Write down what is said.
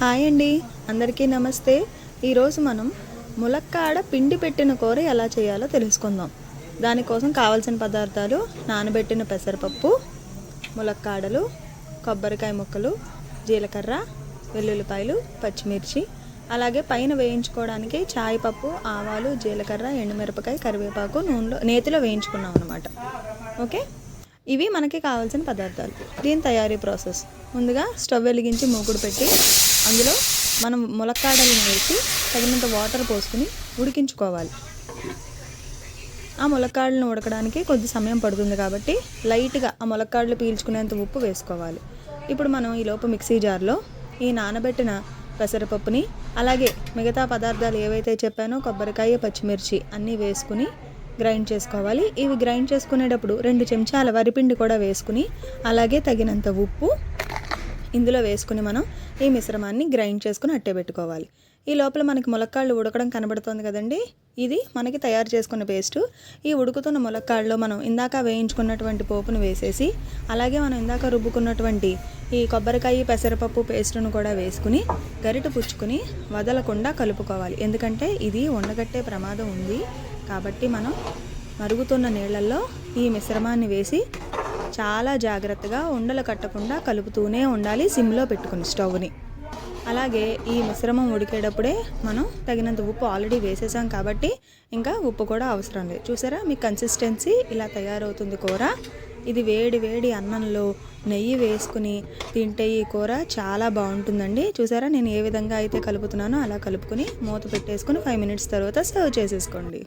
Hi అండి, అందరికీ నమస్తే. ఈరోజు మనం ములక్కాడ పిండి పెట్టిన కూర ఎలా చేయాలో తెలుసుకుందాం. దానికోసం కావాల్సిన పదార్థాలు: నానబెట్టిన పెసరపప్పు, ములక్కాడలు, కొబ్బరికాయ ముక్కలు, జీలకర్ర, వెల్లుల్లిపాయలు, పచ్చిమిర్చి, అలాగే పైన వేయించుకోవడానికి చాయ్ పప్పు, ఆవాలు, జీలకర్ర, ఎండుమిరపకాయ, కరివేపాకు నేతిలో వేయించుకున్నాం అన్నమాట. ఓకే, ఇవి మనకి కావాల్సిన పదార్థాలు. దీని తయారీ ప్రాసెస్: ముందుగా స్టవ్ వెలిగించి మూకుడు పెట్టి అందులో మనం ములక్కాడలను వేసి తగినంత వాటర్ పోసుకుని ఉడికించుకోవాలి. ఆ ములక్కాడలను ఉడకడానికి కొద్ది సమయం పడుతుంది కాబట్టి లైట్గా ఆ ములక్కాడలు పీల్చుకునేంత ఉప్పు వేసుకోవాలి. ఇప్పుడు మనం ఈలోపు మిక్సీ జార్లో ఈ నానబెట్టిన పెసరపప్పుని, అలాగే మిగతా పదార్థాలు ఏవైతే చెప్పానో కొబ్బరికాయ, పచ్చిమిర్చి అన్నీ వేసుకుని గ్రైండ్ చేసుకోవాలి. ఇవి గ్రైండ్ చేసుకునేటప్పుడు 2 చెంచాల వరిపిండి కూడా వేసుకుని, అలాగే తగినంత ఉప్పు ఇందులో వేసుకుని మనం ఈ మిశ్రమాన్ని గ్రైండ్ చేసుకుని అట్టే పెట్టుకోవాలి. ఈ లోపల మనకి ములక్కాళ్ళు ఉడకడం కనబడుతుంది కదండి, ఇది మనకి తయారు చేసుకున్న పేస్టు. ఈ ఉడుకుతున్న ములక్కాళ్ళలో మనం ఇందాక వేయించుకున్నటువంటి పోపును వేసేసి, అలాగే మనం ఇందాక రుబ్బుకున్నటువంటి ఈ కొబ్బరికాయ, పెసరపప్పు పేస్టును కూడా వేసుకుని గరిటె పుచ్చుకుని వదలకుండా కలుపుకోవాలి. ఎందుకంటే ఇది ఉండగట్టే ప్రమాదం ఉంది కాబట్టి మనం మరుగుతున్న నీళ్ళల్లో ఈ మిశ్రమాన్ని వేసి చాలా జాగ్రత్తగా ఉండలు కట్టకుండా కలుపుతూనే ఉండాలి, సిమ్లో పెట్టుకుని స్టవ్ని. అలాగే ఈ మిశ్రమం ఉడికేటప్పుడే మనం తగినంత ఉప్పు ఆల్రెడీ వేసేసాం కాబట్టి ఇంకా ఉప్పు కూడా అవసరం లేదు. చూసారా, మీ కన్సిస్టెన్సీ ఇలా తయారవుతుంది కూర. ఇది వేడి వేడి అన్నంలో నెయ్యి వేసుకుని తింటే ఈ కూర చాలా బాగుంటుందండి. చూసారా, నేను ఏ విధంగా అయితే కలుపుతున్నానో అలా కలుపుకుని మూత పెట్టేసుకుని 5 మినిట్స్ తర్వాత సర్వ్ చేసేసుకోండి.